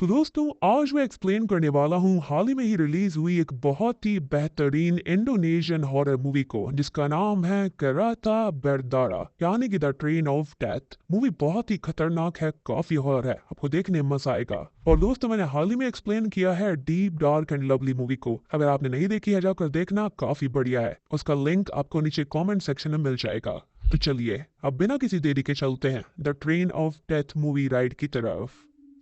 तो दोस्तों आज मैं एक्सप्लेन करने वाला हूँ हाल ही में ही रिलीज हुई एक बहुत ही बेहतरीन इंडोनेशियन हॉरर मूवी को जिसका नाम है कराता बरदारा यानी कि the train of death. Movie बहुत ही खतरनाक है, काफी हॉरर है, आपको देखने में मजा आएगा। और दोस्तों मैंने हाल ही में एक्सप्लेन किया है deep dark and lovely movie को, अगर आपने नहीं देखी है जाकर देखना, काफी बढ़िया है। उसका लिंक आपको नीचे कॉमेंट सेक्शन में मिल जाएगा। तो चलिए अब बिना किसी देरी के चलते हैं the train of death movie ride की तरफ।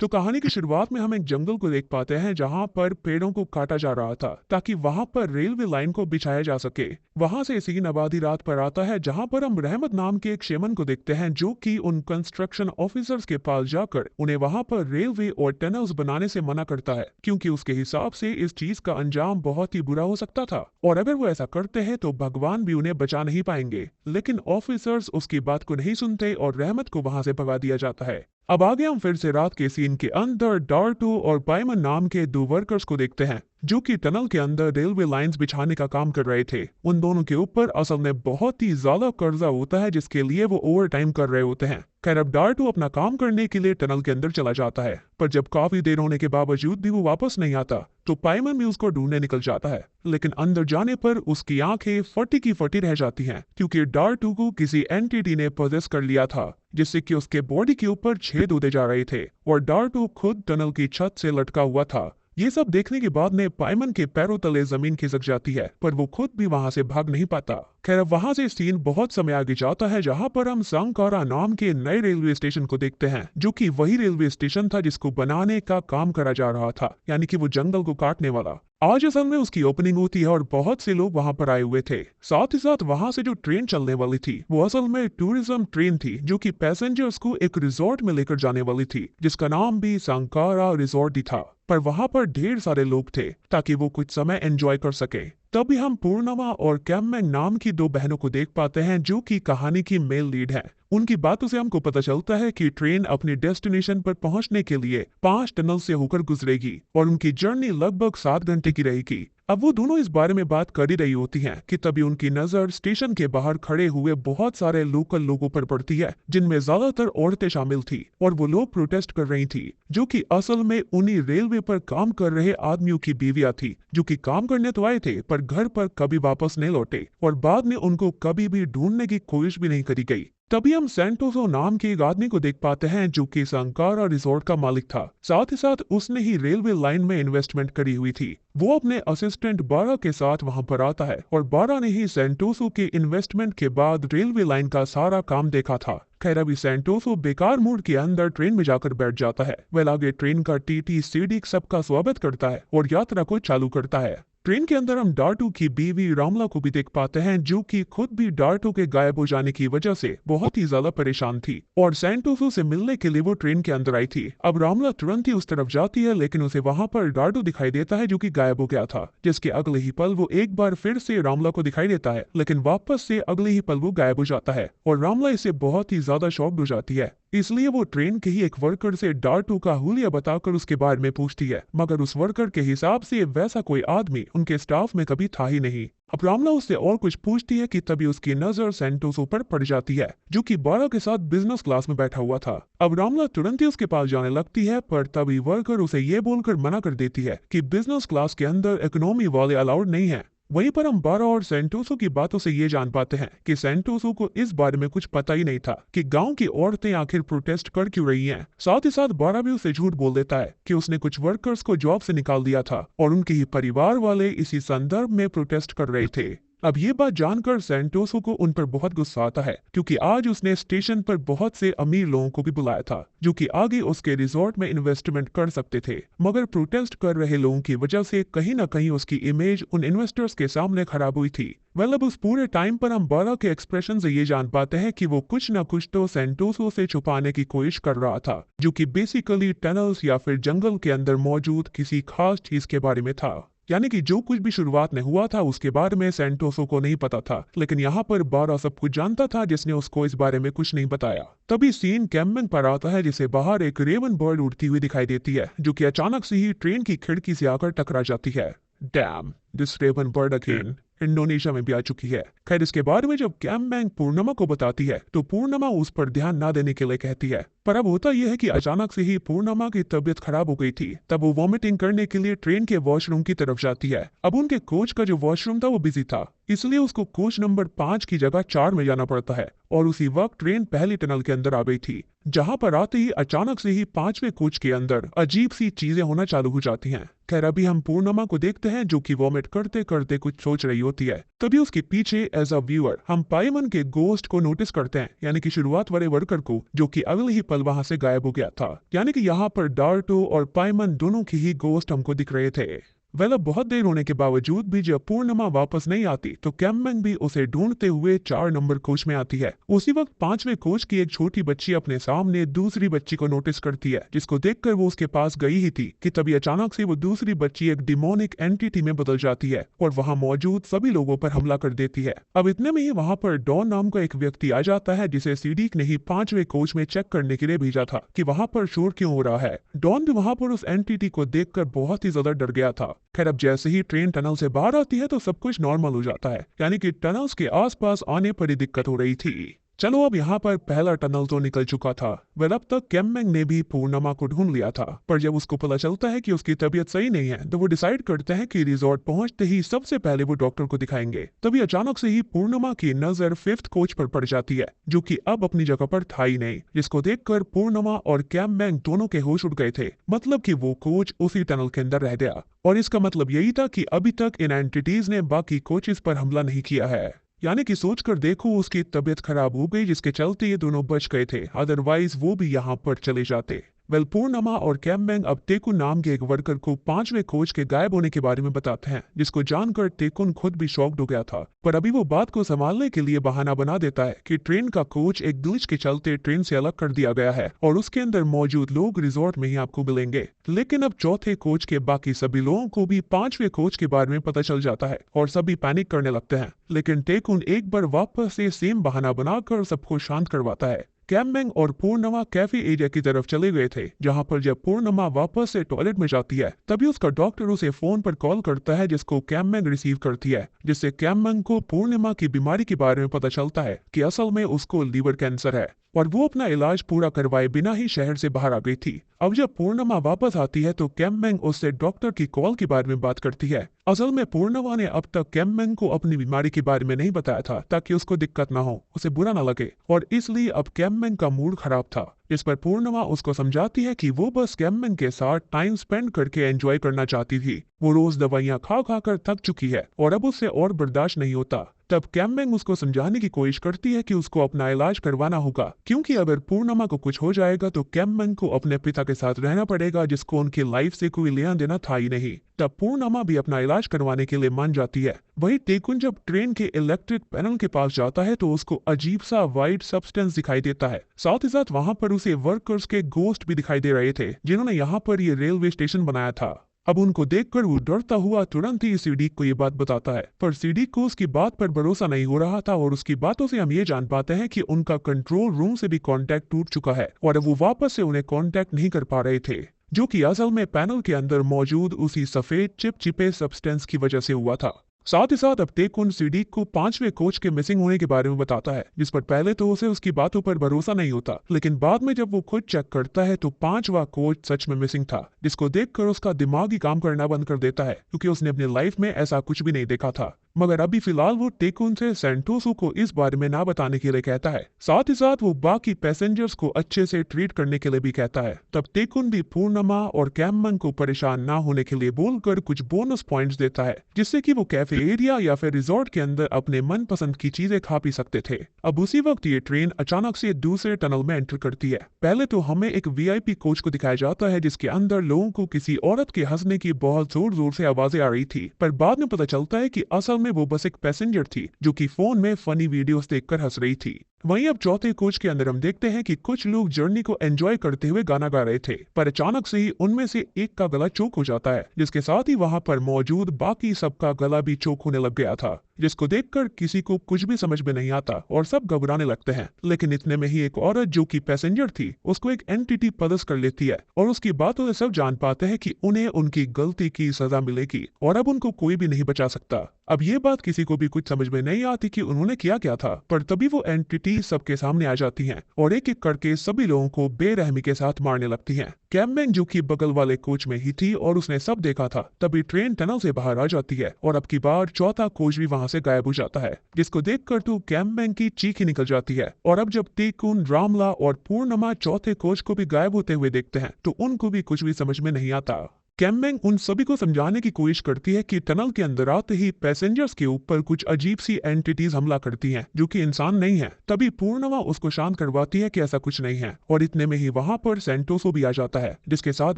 तो कहानी की शुरुआत में हम एक जंगल को देख पाते हैं जहां पर पेड़ों को काटा जा रहा था ताकि वहां पर रेलवे लाइन को बिछाया जा सके। वहां से सीन आबादी रात पर आता है जहां पर हम रहमत नाम के एक शेमन को देखते हैं जो कि उन कंस्ट्रक्शन ऑफिसर्स के पास जाकर उन्हें वहां पर रेलवे और टनल्स बनाने से मना करता है क्योंकि उसके हिसाब से इस चीज का अंजाम बहुत ही बुरा हो सकता था और अगर वो ऐसा करते हैं तो भगवान भी उन्हें बचा नहीं पाएंगे। लेकिन ऑफिसर्स उसकी बात को नहीं सुनते और रहमत को वहां से भगा दिया जाता है। अब आगे हम फिर से रात के सीन के अंदर डार्टू और पाइमन नाम के दो वर्कर्स को देखते हैं जो कि टनल के अंदर रेलवे लाइंस बिछाने का काम कर रहे थे। उन दोनों के ऊपर असल में बहुत ही ज्यादा कर्जा होता है जिसके लिए वो ओवर टाइम कर रहे होते हैं। खैर अब डार्टू अपना काम करने के लिए टनल के अंदर चला जाता है पर जब काफी देर होने के बावजूद भी वो वापस नहीं आता तो पाइमन भी उसको ढूंढने निकल जाता है। लेकिन अंदर जाने पर उसकी आंखें फटी की फटी रह जाती हैं क्योंकि डार्टू को किसी एंटिटी ने पोजेस कर लिया था जिससे कि उसके बॉडी के ऊपर छेद होते जा रहे थे और डार्टू खुद टनल की छत से लटका हुआ था। ये सब देखने के बाद में पाइमन के पैरों तले जमीन खिसक जाती है पर वो खुद भी वहां से भाग नहीं पाता। खैर अब वहां से सीन बहुत समय आगे जाता है जहां पर हम सांकारा नाम के नए रेलवे स्टेशन को देखते हैं जो कि वही रेलवे स्टेशन था जिसको बनाने का काम करा जा रहा था, यानी कि वो जंगल को काटने वाला। आज असल में उसकी ओपनिंग होती है और बहुत से लोग वहां पर आए हुए थे। साथ ही साथ वहां से जो ट्रेन चलने वाली थी वो असल में टूरिज्म ट्रेन थी जो कि पैसेंजर्स को एक रिजॉर्ट में लेकर जाने वाली थी जिसका नाम भी सांकारा रिजॉर्ट ही था। पर वहां पर ढेर सारे लोग थे ताकि वो कुछ समय एंजॉय कर सके। तभी हम पूर्णिमा और कैमैंग नाम की दो बहनों को देख पाते हैं जो कि कहानी की मेल लीड है। उनकी बातों से हमको पता चलता है कि ट्रेन अपनी डेस्टिनेशन पर पहुंचने के लिए 5 टनल से होकर गुजरेगी और उनकी जर्नी लगभग 7 घंटे की रहेगी। अब वो दोनों इस बारे में बात कर ही रही होती हैं कि तभी उनकी नजर स्टेशन के बाहर खड़े हुए बहुत सारे लोकल लोगों पर पड़ती है जिनमें ज्यादातर औरतें शामिल थी और वो लोग प्रोटेस्ट कर रही थी जो कि असल में उन्हीं रेलवे पर काम कर रहे आदमियों की बीवियां थी जो कि काम करने तो आए थे पर घर पर कभी वापस नहीं लौटे और बाद में उनको कभी भी ढूंढने की कोशिश भी नहीं करी गई। तभी हम सेंटोसो नाम के एक आदमी को देख पाते हैं जो कि सांकारा रिजॉर्ट का मालिक था। साथ ही साथ उसने ही रेलवे लाइन में इन्वेस्टमेंट करी हुई थी। वो अपने असिस्टेंट बारा के साथ वहां पर आता है और बारा ने ही सेंटोसो के इन्वेस्टमेंट के बाद रेलवे लाइन का सारा काम देखा था। खैर अभी सेंटोसो बेकार मूड के अंदर ट्रेन में जाकर बैठ जाता है। वह आगे ट्रेन का टीटी सीडी सबका स्वागत करता है और यात्रा को चालू करता है। ट्रेन के अंदर हम डार्टू की बीवी रामला को भी देख पाते हैं जो कि खुद भी डार्टू के गायब हो जाने की वजह से बहुत ही ज्यादा परेशान थी और सेंटोसो से मिलने के लिए वो ट्रेन के अंदर आई थी। अब रामला तुरंत ही उस तरफ जाती है लेकिन उसे वहां पर डार्टू दिखाई देता है जो कि गायब हो गया था, जिसके अगले ही पल वो एक बार फिर से रामला को दिखाई देता है लेकिन वापस से अगले ही पल वो गायब हो जाता है और रामला इससे बहुत ही ज्यादा शॉक्ड हो जाती है। इसलिए वो ट्रेन के ही एक वर्कर से डार्टू का हुलिया बताकर उसके बारे में पूछती है मगर उस वर्कर के हिसाब से वैसा कोई आदमी उनके स्टाफ में कभी था ही नहीं। अब रामला उससे और कुछ पूछती है कि तभी उसकी नजर सेंटोसो पर पड़ जाती है जो कि बारा के साथ बिजनेस क्लास में बैठा हुआ था। अब रामला तुरंत ही उसके पास जाने लगती है पर तभी वर्कर उसे ये बोलकर मना कर देती है कि बिजनेस क्लास के अंदर इकोनॉमी वाले अलाउड नहीं है। वहीं पर हम बारा और सेंटोसो की बातों से ये जान पाते हैं कि सेंटोसो को इस बारे में कुछ पता ही नहीं था कि गांव की औरतें आखिर प्रोटेस्ट कर क्यों रही हैं। साथ ही साथ बारा भी उसे झूठ बोल देता है कि उसने कुछ वर्कर्स को जॉब से निकाल दिया था और उनके ही परिवार वाले इसी संदर्भ में प्रोटेस्ट कर रहे थे। अब ये बात जानकर सेंटोसो को उन पर बहुत गुस्सा आता है क्योंकि आज उसने स्टेशन पर बहुत से अमीर लोगों को भी बुलाया था जो कि आगे उसके रिजॉर्ट में इन्वेस्टमेंट कर सकते थे मगर प्रोटेस्ट कर रहे लोगों की वजह से कहीं ना कहीं उसकी इमेज उन इन्वेस्टर्स के सामने खराब हुई थी। अब उस पूरे टाइम पर हम बारा के एक्सप्रेशन से ये जान पाते हैं कि वो कुछ ना कुछ तो सेंटोसो से छुपाने की कोशिश कर रहा था जो कि बेसिकली टनल्स या फिर जंगल के अंदर मौजूद किसी खास चीज के बारे में था, यानी कि जो कुछ भी शुरुआत में हुआ था उसके बारे में सेंटोसो को नहीं पता था लेकिन यहाँ पर बारा सब कुछ जानता था जिसने उसको इस बारे में कुछ नहीं बताया। तभी सीन कैम्बिंग पर आता है जिसे बाहर एक रेवन बर्ड उड़ती हुई दिखाई देती है जो कि अचानक से ही ट्रेन की खिड़की से आकर टकरा जाती है। Damn, this raven bird again. Indonesia में भी आ चुकी है। खैर इसके बारे में जब कैमबैंग पूर्णिमा को बताती है तो पूर्णिमा उस पर ध्यान ना देने के लिए कहती है। पर अब होता यह है कि अचानक से ही पूर्णिमा की तबीयत खराब हो गई थी। तब वो वॉमिटिंग करने के लिए ट्रेन के वॉशरूम की तरफ जाती है। अब उनके कोच का जो वॉशरूम था वो बिजी था, इसलिए उसको कोच नंबर 5 की जगह 4 में जाना पड़ता है। और उसी वक्त ट्रेन पहली टनल के अंदर आ गई थी, जहां पर आते ही अचानक से ही 5वें कोच के अंदर अजीब सी चीजें होना चालू हो जाती हैं। खैर अभी हम पूर्णिमा को देखते हैं जो कि वॉमिट करते करते कुछ सोच रही होती है। तभी उसके पीछे एज अ व्यूअर हम पाइमन के गोस्ट को नोटिस करते हैं, यानी कि शुरुआत वाले वर्कर को, जो कि अगले ही पल वहां से गायब हो गया था। यानी कि यहाँ पर डार्टो और पाइमन दोनों की ही गोस्ट हमको दिख रहे थे। अब बहुत देर होने के बावजूद भी जब पूर्णिमा वापस नहीं आती तो कैमबैंग भी उसे ढूंढते हुए 4 नंबर कोच में आती है। उसी वक्त 5वें कोच की एक छोटी बच्ची अपने सामने दूसरी बच्ची को नोटिस करती है, जिसको देखकर वो उसके पास गई ही थी कि तभी अचानक से वो दूसरी बच्ची एक डिमोनिक एंटिटी में बदल जाती है और वहाँ मौजूद सभी लोगों पर हमला कर देती है। अब इतने में ही वहाँ पर डॉन नाम का एक व्यक्ति आ जाता है, जिसे सीडीक ने ही 5वें कोच में चेक करने के लिए भेजा था कि वहाँ पर शोर क्यों हो रहा है। डॉन भी वहाँ पर उस एंटिटी को देखकर बहुत ही ज्यादा डर गया था। खैर अब जैसे ही ट्रेन टनल से बाहर आती है तो सब कुछ नॉर्मल हो जाता है, यानी कि टनल्स के आसपास आने पर ही दिक्कत हो रही थी। चलो अब यहाँ पर पहला टनल तो निकल चुका था। वह अब तक कैमबैंग ने भी पूर्णिमा को ढूंढ लिया था, पर जब उसको पता चलता है कि उसकी तबीयत सही नहीं है तो वो डिसाइड करते हैं कि रिजॉर्ट पहुंचते ही सबसे पहले वो डॉक्टर को दिखाएंगे। तभी अचानक से ही पूर्णिमा की नजर 5th कोच पर पड़ जाती है, जो कि अब अपनी जगह पर था ही नहीं, जिसको देखकर पूर्णिमा और कैमबैंग दोनों के होश उड़ गए थे। मतलब कि वो कोच उसी टनल के अंदर रह गया, और इसका मतलब यही था कि अभी तक इन एंटिटीज ने बाकी कोचेस पर हमला नहीं किया है। यानी कि सोचकर देखो उसकी तबीयत खराब हो गई, जिसके चलते ये दोनों बच गए थे, अदरवाइज वो भी यहाँ पर चले जाते। पूर्णिमा और कैमबैंग अब टेकुन नाम के एक वर्कर को 5वें कोच के गायब होने के बारे में बताते हैं, जिसको जानकर टेकुन खुद भी शॉक्ड हो गया था। पर अभी वो बात को संभालने के लिए बहाना बना देता है कि ट्रेन का कोच एक ग्लिच के चलते ट्रेन से अलग कर दिया गया है और उसके अंदर मौजूद लोग रिजॉर्ट में ही आपको मिलेंगे। लेकिन अब चौथे कोच के बाकी सभी लोगों को भी 5वें कोच के बारे में पता चल जाता है और सभी पैनिक करने लगते हैं। लेकिन टेकुन एक बार वापस से सेम बहाना बनाकर सबको शांत करवाता है। कैमबैंग और पूर्णिमा कैफे एरिया की तरफ चले गए थे, जहां पर जब पूर्णिमा वापस से टॉयलेट में जाती है तभी उसका डॉक्टर उसे फोन पर कॉल करता है, जिसको कैमबैंग रिसीव करती है, जिससे कैमबैंग को पूर्णिमा की बीमारी के बारे में पता चलता है कि असल में उसको लीवर कैंसर है और वो अपना इलाज पूरा करवाए बिना ही शहर से बाहर आ गई थी। अब जब पूर्णिमा वापस आती है तो कैमबैंग उससे डॉक्टर की कॉल के बारे में बात करती है। असल में पूर्णिमा ने अब तक कैमबैंग को अपनी बीमारी के बारे में नहीं बताया था, ताकि उसको दिक्कत ना हो, उसे बुरा ना लगे, और इसलिए अब कैमबैंग का मूड खराब था। जिस पर पूर्णिमा उसको समझाती है कि वो बस कैमबैंग के साथ टाइम स्पेंड करके एंजॉय करना चाहती थी। वो रोज दवाइयाँ खा खा कर थक चुकी है और अब उससे और बर्दाश्त नहीं होता। तब कैमबैंग उसको समझाने की कोशिश करती है कि उसको अपना इलाज करवाना होगा, क्योंकि अगर पूर्णिमा को कुछ हो जाएगा तो कैमबैंग को अपने पिता के साथ रहना पड़ेगा, जिसको उनकी लाइफ से कोई लेना देना था ही नहीं। तब पूर्णिमा भी अपना इलाज करवाने के लिए मान जाती है। वही टेकुन जब ट्रेन के इलेक्ट्रिक पैनल के पास जाता है तो उसको अजीब सा व्हाइट सब्सटेंस दिखाई देता है। साथ ही साथ वहाँ पर उसे वर्कर्स के गोस्ट भी दिखाई दे रहे थे, जिन्होंने यहाँ पर ये रेलवे स्टेशन बनाया था। अब उनको देखकर वो डरता हुआ तुरंत ही सीडीक को ये बात बताता है, पर सीडीक को उसकी बात पर भरोसा नहीं हो रहा था और उसकी बातों से हम ये जान पाते हैं कि उनका कंट्रोल रूम से भी कांटेक्ट टूट चुका है और अब वो वापस से उन्हें कांटेक्ट नहीं कर पा रहे थे, जो कि असल में पैनल के अंदर मौजूद उसी सफेद चिपचिपे सब्सटेंस की वजह से हुआ था। साथ ही साथ अब टेकुन सीडीक को 5वें कोच के मिसिंग होने के बारे में बताता है, जिस पर पहले तो उसे उसकी बातों पर भरोसा नहीं होता, लेकिन बाद में जब वो खुद चेक करता है तो 5वां कोच सच में मिसिंग था, जिसको देखकर उसका दिमाग ही काम करना बंद कर देता है, क्योंकि उसने अपनी लाइफ में ऐसा कुछ भी नहीं देखा था। मगर अभी फिलहाल वो टेकुन से सेंटोसो को इस बारे में ना बताने के लिए कहता है। साथ ही साथ वो बाकी पैसेंजर्स को अच्छे से ट्रीट करने के लिए भी कहता है। तब टेकुन भी पूर्णिमा और कैमबैंग को परेशान ना होने के लिए बोलकर कुछ बोनस पॉइंट्स देता है, जिससे कि वो कैफे एरिया या फिर रिजॉर्ट के अंदर अपने मनपसंद की चीजें खा पी सकते थे। अब उसी वक्त ये ट्रेन अचानक से दूसरे टनल में एंटर करती है। पहले तो हमें एक वीआईपी कोच को दिखाया जाता है, जिसके अंदर लोगों को किसी औरत के हंसने की बहुत जोर जोर से आवाजें आ रही थी, पर बाद में पता चलता है कि असल में वो बस एक पैसेंजर थी, जो कि फोन में फनी वीडियोस देखकर हंस रही थी। वहीं अब चौथे कोच के अंदर हम देखते हैं कि कुछ लोग जर्नी को एंजॉय करते हुए गाना गा रहे थे, पर अचानक से ही उनमें से एक का गला चोक हो जाता है, जिसके साथ ही वहां पर मौजूद बाकी सबका गला भी चोक होने लग गया था। जिसको देखकर किसी को कुछ भी समझ में नहीं आता और सब घबराने लगते हैं। लेकिन इतने में ही एक औरत जो कि पैसेंजर थी उसको एक एंटिटी पदस कर लेती है और उसकी बातों से सब जान पाते हैं कि उन्हें उनकी गलती की सजा मिलेगी और अब उनको कोई भी नहीं बचा सकता। अब ये बात किसी को भी कुछ समझ में नहीं आती कि उन्होंने क्या था, पर तभी वो एंटिटी सबके सामने आ जाती हैं और एक एक करके सभी लोगों को बेरहमी के साथ मारने लगती हैं। कैम्बेंग जो कि बगल वाले कोच में ही थी और उसने सब देखा था, तभी ट्रेन टनल से बाहर आ जाती है और अब की बार चौथा कोच भी वहां से गायब हो जाता है, जिसको देखकर तो कैम्बेंग की चीख ही निकल जाती है। और अब जब टेकुन, रामला और पूर्णिमा चौथे कोच को भी गायब होते हुए देखते हैं तो उनको भी कुछ भी समझ में नहीं आता। कैम्बेंग उन सभी को समझाने की कोशिश करती है कि टनल के अंदर आते ही पैसेंजर्स के ऊपर कुछ अजीब सी एंटिटीज हमला करती हैं जो कि इंसान नहीं है। तभी पूर्णिमा उसको शांत करवाती है कि ऐसा कुछ नहीं है और इतने में ही वहां पर सेंटोसो भी आ जाता है जिसके साथ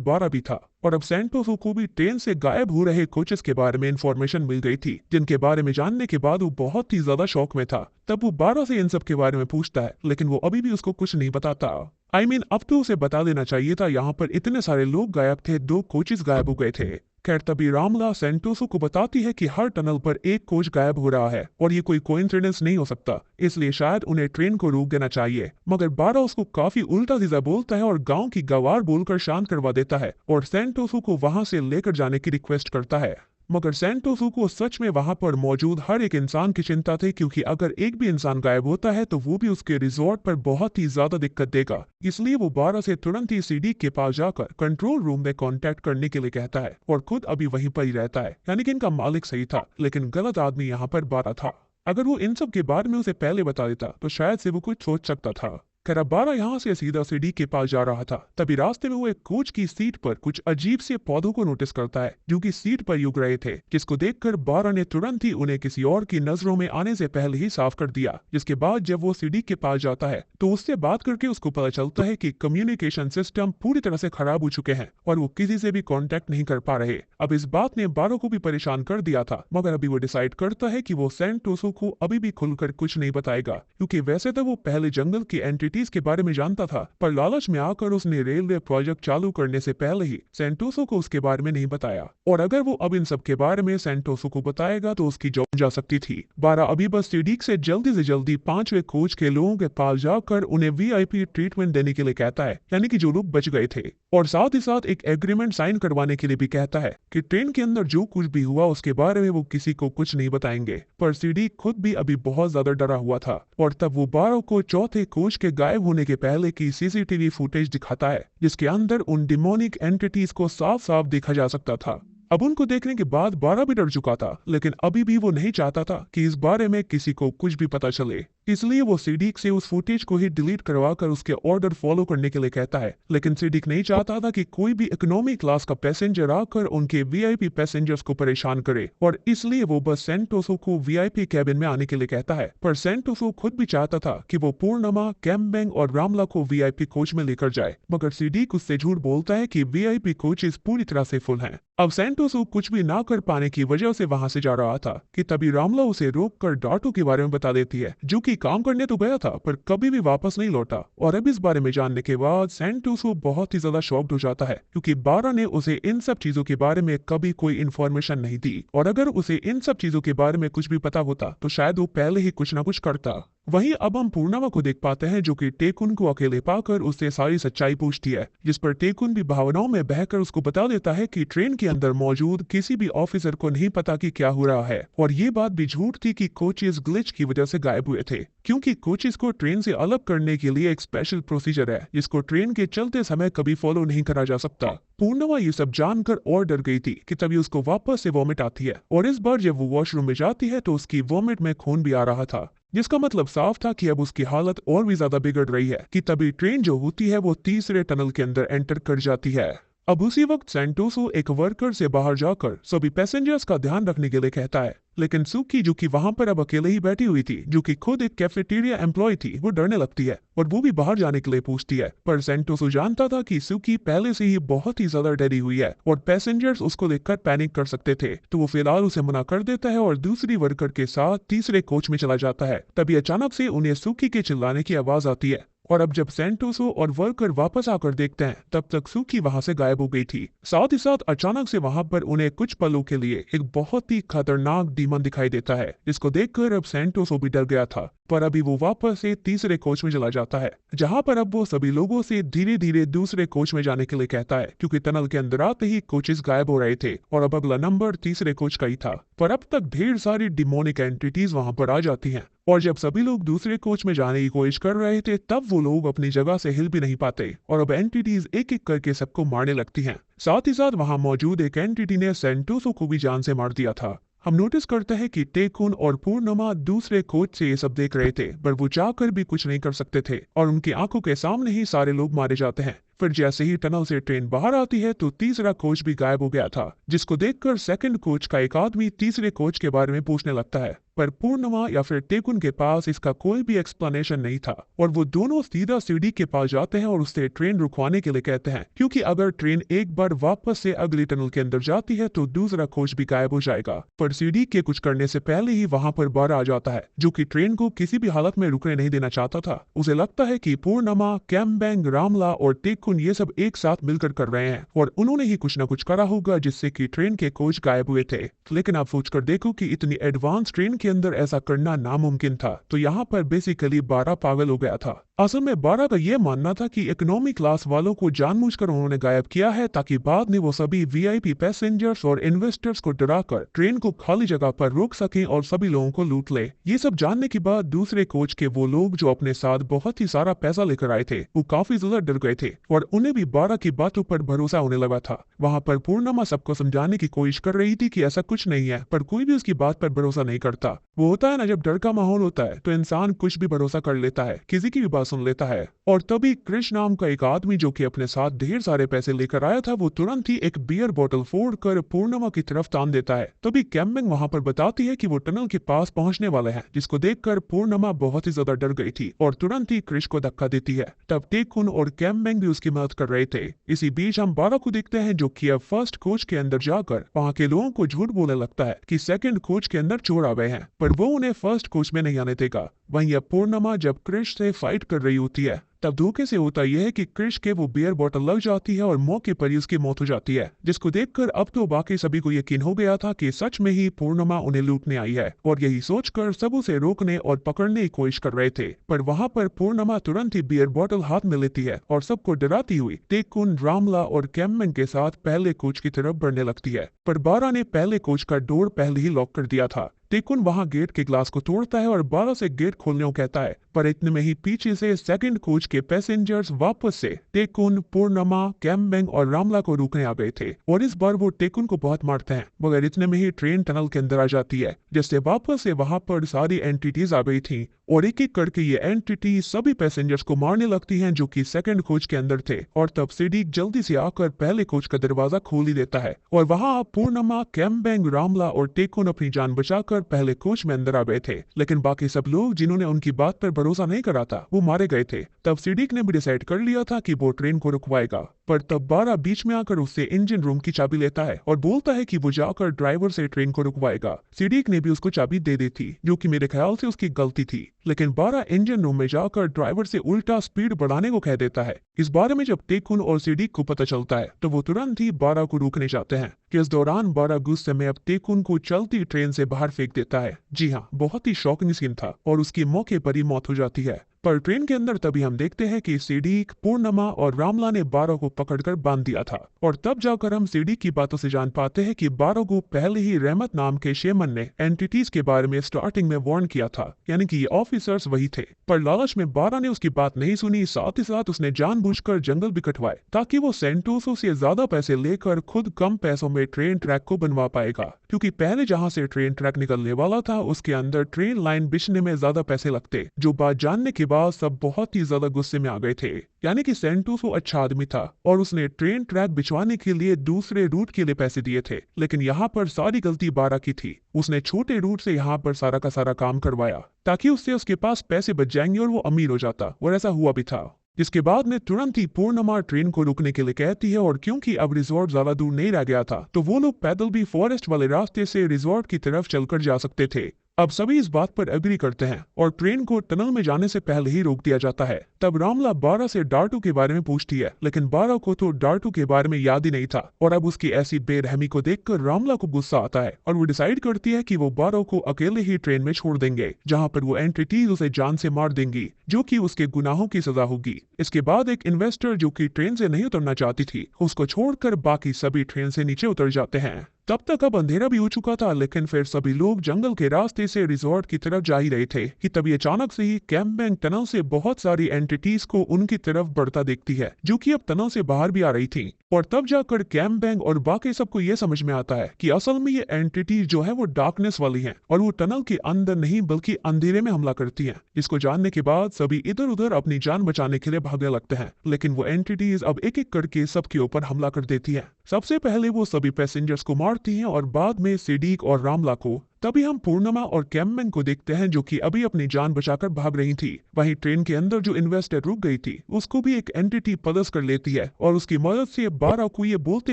12 भी था। और अब सेंटोसो को भी ट्रेन से गायब हो रहे कोचेस के बारे में इंफॉर्मेशन मिल गई थी, जिनके बारे में जानने के बाद वो बहुत ही ज्यादा शौक में था। तब वो 12 से इन सब के बारे में पूछता है, लेकिन वो अभी भी उसको कुछ नहीं बताता। अब तो उसे बता देना चाहिए था, यहाँ पर इतने सारे लोग गायब थे, 2 कोचेस गायब हो गए थे। खैर तभी रामला सेंटोसो को बताती है कि हर टनल पर एक कोच गायब हो रहा है और ये कोई कोइंसिडेंस नहीं हो सकता, इसलिए शायद उन्हें ट्रेन को रोक देना चाहिए। मगर 12 उसको काफी उल्टा सीधा बोलता है और गांव की गवार बोलकर शांत करवा देता है और सेंटोसो को वहां से लेकर जाने की रिक्वेस्ट करता है। मगर सेंटोसो को सच में वहां पर मौजूद हर एक इंसान की चिंता थी, क्योंकि अगर एक भी इंसान गायब होता है तो वो भी उसके रिजॉर्ट पर बहुत ही ज्यादा दिक्कत देगा। इसलिए वो 12 से तुरंत ही सीडी के पास जाकर कंट्रोल रूम में कांटेक्ट करने के लिए कहता है और खुद अभी वहीं पर ही रहता है। यानी कि इनका मालिक सही था, लेकिन गलत आदमी यहाँ पर 12 था। अगर वो इन सब के बारे में उसे पहले बता देता तो शायद से वो कुछ सोच सकता था। खैर 12 यहाँ से सीधा सीडी के पास जा रहा था, तभी रास्ते में वो एक कोच की सीट पर कुछ अजीब से पौधों को नोटिस करता है जो कि सीट पर उग रहे थे, जिसको देखकर 12 ने तुरंत ही उन्हें किसी और की नजरों में आने से पहले ही साफ कर दिया। जिसके बाद जब वो सीडी के पास जाता है तो उससे बात करके उसको पता चलता है कि कम्युनिकेशन सिस्टम पूरी तरह से खराब हो चुके हैं और वो किसी से भी कॉन्टेक्ट नहीं कर पा रहे। अब इस बात ने 12 को भी परेशान कर दिया था, मगर अभी वो डिसाइड करता है कि वो सेंटोसो को अभी भी खुलकर कुछ नहीं बताएगा, क्योंकि वैसे तो वो पहले जंगल की एंटिटीज के बारे में जानता था, पर लालच में आकर उसने रेलवे प्रोजेक्ट चालू करने से पहले ही सेंटोसो को उसके बारे में नहीं बताया। और अगर वो अब इन सब के बारे में सेंटोसो को बताएगा तो उसकी जॉब जा सकती थी। 12 अभी बस सीडीक से जल्दी 5वें कोच के लोगों के पास जाकर उन्हें वीआईपी ट्रीटमेंट देने के लिए कहता है, यानी कि जो लोग बच गए थे, और साथ ही साथ एक एग्रीमेंट साइन करवाने के लिए भी कहता है कि ट्रेन के अंदर जो कुछ भी हुआ उसके बारे में वो किसी को कुछ नहीं बताएंगे। पर सीडी खुद भी अभी बहुत ज्यादा डरा हुआ था और तब वो 12 को चौथे कोच के गायब होने के पहले की सीसीटीवी फुटेज दिखाता है, जिसके अंदर उन डिमोनिक एंटिटीज को साफ साफ देखा जा सकता था। अब उनको देखने के बाद 12 भी डर चुका था, लेकिन अभी भी वो नहीं चाहता था कि इस बारे में किसी को कुछ भी पता चले, इसलिए वो सीडीक से उस फुटेज को ही डिलीट करवाकर उसके ऑर्डर फॉलो करने के लिए कहता है। लेकिन सीडीक नहीं चाहता था कि कोई भी इकोनॉमी क्लास का पैसेंजर आकर उनके वीआईपी पैसेंजर्स को परेशान करे, और इसलिए वो बस सेंटोसो को वीआईपी कैबिन में आने के लिए कहता है। पर सेंटोसो खुद भी चाहता था कि वो पूर्णिमा, कैम्बेंग और रामला को वीआईपी कोच में लेकर जाए, मगर सीडीक उससे झूठ बोलता है कि वीआईपी कोचेस पूरी तरह से फुल हैं। अब सेंटोसो कुछ भी ना कर पाने की वजह से वहां से जा रहा था कि तभी रामला उसे रोककर डाटो के बारे में बता देती है, जो कि काम करने तो गया था पर कभी भी वापस नहीं लौटा। और अब इस बारे में जानने के बाद सेंटोसो बहुत ही ज्यादा शॉक्ड हो जाता है, क्योंकि 12 ने उसे इन सब चीजों के बारे में कभी कोई इन्फॉर्मेशन नहीं दी, और अगर उसे इन सब चीजों के बारे में कुछ भी पता होता तो शायद वो पहले ही कुछ ना कुछ करता। वहीं अब हम पूर्णिमा को देख पाते हैं, जो कि टेकुन को अकेले पाकर उससे सारी सच्चाई पूछती है, जिस पर टेकुन भी भावनाओं में बहकर उसको बता देता है कि ट्रेन के अंदर मौजूद किसी भी ऑफिसर को नहीं पता कि क्या हो रहा है, और ये बात भी झूठ थी कि कोचेस ग्लिच की वजह से गायब हुए थे, क्योंकि कोचेस को ट्रेन से अलग करने के लिए एक स्पेशल प्रोसीजर है जिसको ट्रेन के चलते समय कभी फॉलो नहीं करा जा सकता। पूर्णिमा ये सब जानकर और डर गई थी कि तभी उसको वापस से वॉमिट आती है, और इस बार जब वो वॉशरूम में जाती है तो उसकी वॉमिट में खून भी आ रहा था, जिसका मतलब साफ था कि अब उसकी हालत और भी ज्यादा बिगड़ रही है। कि तभी ट्रेन जो होती है वो तीसरे टनल के अंदर एंटर कर जाती है। अब उसी वक्त सेंटोसो एक वर्कर से बाहर जाकर सभी पैसेंजर्स का ध्यान रखने के लिए कहता है, लेकिन सुकी जो कि वहां पर अब अकेले ही बैठी हुई थी, जो कि खुद एक कैफेटेरिया एम्प्लॉय थी, वो डरने लगती है और वो भी बाहर जाने के लिए पूछती है। पर सेंटोसो जानता था कि सुकी पहले से ही बहुत ही ज्यादा डरी हुई है और पैसेंजर्स उसको देखकर पैनिक कर सकते थे, तो वो फिलहाल उसे मना कर देता है और दूसरी वर्कर के साथ तीसरे कोच में चला जाता है। तभी अचानक से उन्हें सुकी के चिल्लाने की आवाज आती है और अब जब सेंटोसो और वर्कर वापस आकर देखते हैं तब तक सूकी वहां से गायब हो गई थी। साथ ही साथ अचानक से वहां पर उन्हें कुछ पलों के लिए एक बहुत ही खतरनाक डीमन दिखाई देता है, जिसको देखकर अब सेंटोसो भी डर गया था। पर अभी वो वापस से तीसरे कोच में चला जाता है, जहां पर अब वो सभी लोगों से धीरे धीरे दूसरे कोच में जाने के लिए कहता है, क्योंकि टनल के अंदर आते ही कोचेस गायब हो रहे थे और अब अगला नंबर तीसरे कोच का ही था। पर अब तक ढेर सारी डिमोनिक एंटिटीज वहां पर आ जाती हैं और जब सभी लोग दूसरे कोच में जाने की कोशिश कर रहे थे तब वो लोग अपनी जगह से हिल भी नहीं पाते और अब एंटिटीज एक एक करके सबको मारने लगती हैं। साथ ही साथ वहां मौजूद एक एंटिटी ने सेंटोसो को भी जान से मार दिया था। हम नोटिस करते हैं कि टेकुन और पूर्णिमा दूसरे कोच से ये सब देख रहे थे, पर वो जाकर भी कुछ नहीं कर सकते थे और उनकी आंखों के सामने ही सारे लोग मारे जाते हैं। फिर जैसे ही टनल से ट्रेन बाहर आती है तो तीसरा कोच भी गायब हो गया था, जिसको देखकर सेकंड कोच का एक आदमी तीसरे कोच के बारे में पूछने लगता है। पर पूर्णिमा या फिर टेकुन के पास इसका कोई भी एक्सप्लेनेशन नहीं था और वो दोनों सीधा सीढ़ी के पास जाते हैं और उससे ट्रेन रुकवाने के लिए कहते हैं, क्योंकि अगर ट्रेन एक बार वापस से अगली टनल के अंदर जाती है तो दूसरा कोच भी गायब हो जाएगा। पर सीढ़ी के कुछ करने से पहले ही वहां पर बारह आ जाता है, जो कि ट्रेन को किसी भी हालत में रुकने नहीं देना चाहता था। उसे लगता है कि पूर्णिमा, कैम्बेंग, रामला और टेकुन ये सब एक साथ मिलकर कर रहे हैं और उन्होंने ही कुछ न कुछ करा होगा जिससे कि ट्रेन के कोच गायब हुए थे। लेकिन आप सोचकर देखो कि इतनी एडवांस ट्रेन के अंदर ऐसा करना नामुमकिन था, तो यहाँ पर बेसिकली 12 पागल हो गया था। असल में 12 का यह मानना था कि इकोनॉमी क्लास वालों को जानबूझकर उन्होंने गायब किया है ताकि बाद में वो सभी वीआईपी पैसेंजर्स और इन्वेस्टर्स को डराकर ट्रेन को खाली जगह पर रोक सकें और सभी लोगों को लूट ले। ये सब जानने के बाद दूसरे कोच के वो लोग जो अपने साथ बहुत ही सारा पैसा लेकर आए थे वो काफी ज्यादा डर गए थे और उन्हें भी 12 की बातों पर भरोसा होने लगा था। वहाँ पर पूर्णिमा सबको समझाने की कोशिश कर रही थी कि ऐसा कुछ नहीं है, पर कोई भी उसकी बात पर भरोसा नहीं करता। वो होता है ना, जब डर का माहौल होता है तो इंसान कुछ भी भरोसा कर लेता है, किसी की भी बात सुन लेता है। और तभी कृष्ण नाम का एक आदमी जो कि अपने साथ ढेर सारे पैसे लेकर आया था, वो तुरंत ही एक बियर बोतल फोड़कर पूर्णिमा की तरफ तान देता है। तभी कैम्बिंग वहां पर बताती है कि वो टनल के पास पहुंचने वाले हैं, जिसको देखकर पूर्णिमा बहुत ही ज्यादा डर गई थी और तुरंत ही कृष्ण को धक्का देती है। तब टेकुन और कैम्बिंग भी उसकी मदद कर रहे थे। इसी बीच हम 12 को देखते हैं जो कि अब फर्स्ट कोच के अंदर जाकर वहां के लोगों को झूठ बोलने लगता है कि सेकंड कोच के अंदर चोर आ गए हैं, पर वो उन्हें फर्स्ट कोच में नहीं आने देगा। वहीं अब पूर्णिमा जब कृष्ण से फाइट कर रही होती है तब धोखे से होता यह है कि कृष्ण के वो बियर बोतल लग जाती है और मौके पर ही उसकी मौत हो जाती है, जिसको देखकर अब तो बाकी सभी को यकीन हो गया था कि सच में ही पूर्णिमा उन्हें लूटने आई है और यही सोचकर सब उसे रोकने और पकड़ने की कोशिश कर रहे थे। पर वहां पर पूर्णिमा तुरंत ही बियर बोतल हाथ में लेती है और सबको डराती हुई टेकुन, रामला और कैम्बिंग के साथ पहले कोच की तरफ बढ़ने लगती है। पर 12 ने पहले कोच का डोर पहले ही लॉक कर दिया था। टेकुन वहां गेट के ग्लास को तोड़ता है और 12 से गेट खोलने को कहता है, पर इतने में ही पीछे से सेकंड कोच के पैसेंजर्स वापस से टेकुन, पूर्णिमा, कैम्बिंग और रामला को रोकने आ गए थे और इस बार वो टेकुन को बहुत मारते हैं, मगर इतने में ही ट्रेन टनल के अंदर आ जाती है, जिससे वापस से वहां पर सारी एंटिटीज आ गई थी और एक एक करके ये एंटिटी सभी पैसेंजर्स को मारने लगती हैं जो कि सेकंड कोच के अंदर थे। और तब सिडीक जल्दी से आकर पहले कोच का दरवाजा खोल ही देता है और वहां पूर्णिमा, कैम्बिंग, रामला और टेकुन अपनी जान बचाकर पहले कोच में अंदर आ गए थे। लेकिन बाकी सब लोग जिन्होंने उनकी बात पर भरोसा नहीं करा था वो मारे गए थे। तब सिडीक ने भी डिसाइड कर लिया था कि वो ट्रेन को रुकवाएगा, पर तब 12 बीच में आकर उससे इंजन रूम की चाबी लेता है और बोलता है कि वो जाकर ड्राइवर से ट्रेन को रुकवाएगा। सिडीक ने भी उसको चाबी दे दी थी, जो कि मेरे ख्याल से उसकी गलती थी, लेकिन 12 इंजन रूम में जाकर ड्राइवर से उल्टा स्पीड बढ़ाने को कह देता है। इस बारे में जब टेकुन और सिडीक को पता चलता है तो वो तुरंत ही 12 को रोकने जाते हैं कि इस दौरान 12 गुस्से में अब टेकुन को चलती ट्रेन से बाहर फेंक देता है। जी हाँ, बहुत ही शॉकिंग सीन था और उसकी मौके पर ही मौत हो जाती है। पर ट्रेन के अंदर तभी हम देखते हैं कि सिडीक, पूर्णिमा और रामला ने 12 को पकड़कर बांध दिया था और तब जाकर हम सिडीक की बातों से जान पाते हैं कि 12 को पहले ही रहमत नाम के शेमन ने एंटिटीज के बारे में स्टार्टिंग में वार्न किया था, यानी कि ये ऑफिसर्स वही थे। पर लालच में 12 ने उसकी बात नहीं सुनी, साथ ही साथ उसने जानबूझकर जंगल भी कटवाए ताकि वो सेंटोसो से ज्यादा पैसे लेकर खुद कम पैसों में ट्रेन ट्रैक को बनवा पाएगा, क्योंकि पहले जहां से ट्रेन ट्रैक निकलने वाला था उसके अंदर ट्रेन लाइन बिछने में ज्यादा पैसे लगते। जो बात जानने के बाद सब बहुत ही ज्यादा गुस्से में आ गए थे, यानी कि सेंटोसो अच्छा आदमी था और उसने ट्रेन ट्रैक बिछवाने के लिए दूसरे रूट के लिए पैसे दिए थे, लेकिन यहाँ पर सारी गलती 12 की थी। उसने छोटे रूट से यहाँ पर सारा का सारा काम करवाया ताकि उससे उसके पास पैसे बच जाएंगे और वो अमीर हो जाता, और ऐसा हुआ भी था। जिसके बाद में तुरंत ही पूर्णिमा ट्रेन को रुकने के लिए कहती है और क्योंकि अब रिजॉर्ट ज्यादा दूर नहीं रह गया था तो वो लोग पैदल भी फॉरेस्ट वाले रास्ते से रिजॉर्ट की तरफ चलकर जा सकते थे। अब सभी इस बात पर एग्री करते हैं और ट्रेन को टनल में जाने से पहले ही रोक दिया जाता है। तब रामला बारा से डार्टू के बारे में पूछती है, लेकिन बारा को तो डार्टू के बारे में याद ही नहीं था। और अब उसकी ऐसी बेरहमी को देखकर रामला को गुस्सा आता है और वो डिसाइड करती है कि वो बारा को अकेले ही ट्रेन में छोड़ देंगे, जहाँ पर वो एंटिटीज उसे जान से मार देंगी, जो कि उसके गुनाहों की सजा होगी। इसके बाद एक इन्वेस्टर जो कि ट्रेन से नहीं उतरना चाहती थी, उसको छोड़कर बाकी सभी ट्रेन से नीचे उतर जाते हैं। तब तक अब अंधेरा भी हो चुका था, लेकिन फिर सभी लोग जंगल के रास्ते से रिजॉर्ट की तरफ जा ही रहे थे कि तभी अचानक से ही कैम्पबैंग टनल से बहुत सारी एंटिटीज को उनकी तरफ बढ़ता देखती है, जो कि अब टनल से बाहर भी आ रही थी। और तब जाकर कैम्पबैंग और बाकी सबको ये समझ में आता है कि असल में ये एंटिटीज जो है वो डार्कनेस वाली हैं और वो टनल के अंदर नहीं बल्कि अंधेरे में हमला करती हैं। इसको जानने के बाद सभी इधर उधर अपनी जान बचाने के लिए भागने लगते हैं, लेकिन वो एंटिटीज अब एक एक करके सबके ऊपर हमला कर देती है। सबसे पहले वो सभी पैसेंजर्स को मारती हैं और बाद में सिडीक और रामला को। तभी हम पूर्णिमा और कैम्पबैंग को देखते हैं, जो कि अभी अपनी जान बचाकर भाग रही थी। वहीं ट्रेन के अंदर जो इन्वेस्टर रुक गई थी, उसको भी एक एंटिटी पदस कर लेती है और उसकी मदद से बारा को ये बोलते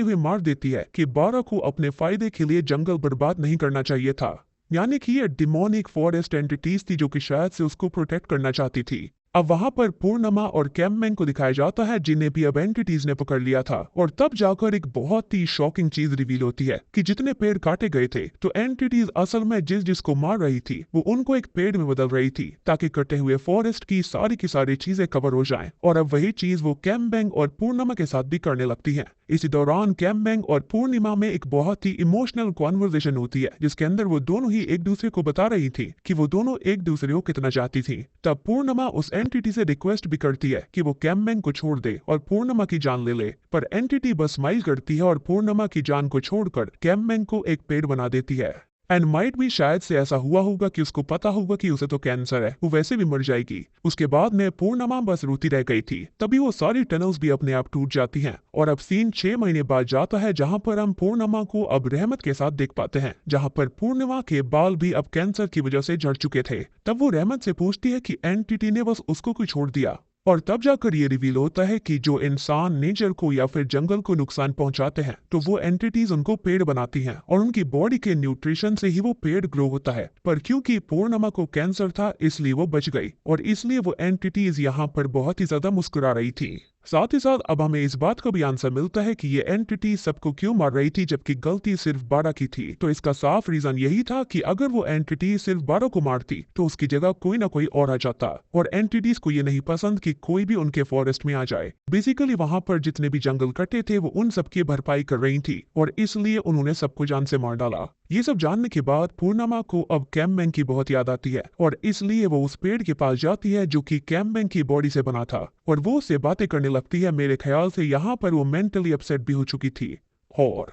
हुए मार देती है कि बारा को अपने फायदे के लिए जंगल बर्बाद नहीं करना चाहिए था। यानी कि ये डिमोनिक फॉरेस्ट एंटिटीज थी जो कि शायद से उसको प्रोटेक्ट करना चाहती थी। अब वहां पर पूर्णिमा और कैम्पबैंग को दिखाया जाता है, जिन्हें भी अब एंटिटीज ने पकड़ लिया था। और तब जाकर एक बहुत ही शॉकिंग चीज रिवील होती है कि जितने पेड़ काटे गए थे, तो एंटिटीज असल में जिसको मार रही थी वो उनको एक पेड़ में बदल रही थी, ताकि कटे हुए फॉरेस्ट की सारी चीजें कवर हो जाएं। और अब वही चीज वो कैम्पबैंग और पूर्णिमा के साथ भी करने लगती है। इसी दौरान कैम्पबैंग और पूर्णिमा में एक बहुत ही इमोशनल कॉन्वर्सेशन होती है, जिसके अंदर वो दोनों ही एक दूसरे को बता रही थी कि वो दोनों एक दूसरे को कितना चाहती थी। तब पूर्णिमा उस एंटिटी से रिक्वेस्ट भी करती है कि वो कैम्पबैंग को छोड़ दे और पूर्णिमा की जान ले ले, पर एंटिटी बस स्माइल करती है और पूर्णिमा की जान को छोड़कर कैम्पबैंग को एक पेड़ बना देती है। एंड माइट भी शायद से ऐसा हुआ होगा कि उसको पता होगा कि उसे तो कैंसर है, वो वैसे भी मर जाएगी। उसके बाद में पूर्णिमा बस रोती रह गई थी। तभी वो सारी टनल्स भी अपने आप टूट जाती हैं और अब सीन 6 महीने बाद जाता है, जहां पर हम पूर्णिमा को अब रहमत के साथ देख पाते हैं, जहां पर पूर्णिमा के बाल भी अब कैंसर की वजह से झड़ चुके थे। तब वो रहमत से पूछती है कि एंटिटी ने बस उसको क्यों छोड़ दिया। और तब जाकर ये रिवील होता है कि जो इंसान नेचर को या फिर जंगल को नुकसान पहुंचाते हैं, तो वो एंटिटीज उनको पेड़ बनाती हैं और उनकी बॉडी के न्यूट्रिशन से ही वो पेड़ ग्रो होता है। पर क्योंकि पूर्णिमा को कैंसर था, इसलिए वो बच गई और इसलिए वो एंटिटीज यहाँ पर बहुत ही ज्यादा मुस्कुरा रही थी। साथ ही साथ अब हमें इस बात का भी आंसर मिलता है कि ये एंटिटी सबको क्यों मार रही थी, जबकि गलती सिर्फ बारा की थी। तो इसका साफ रीजन यही था कि अगर वो एंटिटी सिर्फ बारा को मारती, तो उसकी जगह कोई ना कोई और आ जाता। और एंटिटीज को ये नहीं पसंद कि कोई भी उनके फॉरेस्ट में आ जाए। बेसिकली वहां पर जितने भी जंगल कटे थे, वो उन सबकी भरपाई कर रही थी और इसलिए उन्होंने सबको जान से मार डाला। ये सब जानने के बाद पूर्णिमा को अब कैम्पबैंग की बहुत याद आती है और इसलिए वो उस पेड़ के पास जाती है, जो कि कैम्पबैंग की बॉडी से बना था, और वो उससे बातें करने लगती है। मेरे ख्याल से यहाँ पर वो मेंटली अपसेट भी हो चुकी थी। और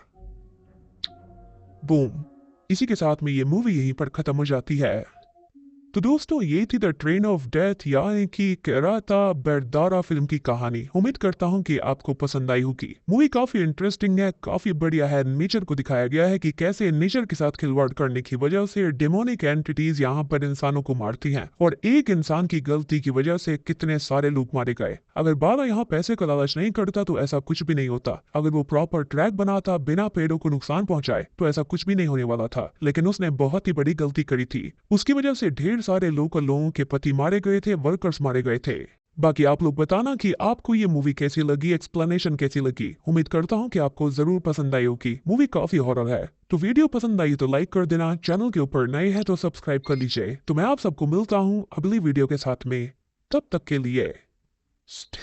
बूम, इसी के साथ में ये मूवी यहीं पर खत्म हो जाती है। तो दोस्तों, ये थी द ट्रेन ऑफ डेथ यानी कि केराता बर्दारा फिल्म की कहानी। उम्मीद करता हूँ कि आपको पसंद आई होगी। मूवी काफी इंटरेस्टिंग है, काफी बढ़िया है। नेचर को दिखाया गया है कि कैसे नेचर के साथ खिलवाड़ करने की वजह से डेमोनिक एंटिटीज यहाँ पर इंसानों को मारती हैं और एक इंसान की गलती की वजह से कितने सारे लोग मारे गए। अगर बाबा यहाँ पैसे का लालच नहीं करता तो ऐसा कुछ भी नहीं होता। अगर वो प्रॉपर ट्रैक बनाता बिना पेड़ों को नुकसान पहुंचाए, तो ऐसा कुछ भी नहीं होने वाला था। लेकिन उसने बहुत ही बड़ी गलती करी थी। उसकी वजह से ढेर सारे लोकल लोगों के पति मारे गए थे, वर्कर्स मारे गए थे। बाकी आप लोग बताना कि आपको ये मूवी कैसी लगी, एक्सप्लेनेशन कैसी लगी। उम्मीद करता हूँ कि आपको जरूर पसंद आई होगी। मूवी काफी हॉरर है। तो वीडियो पसंद आई तो लाइक कर देना, चैनल के ऊपर नए हैं तो सब्सक्राइब कर लीजिए। तो मैं आप सबको मिलता हूँ अगली वीडियो के साथ में। तब तक के लिए stay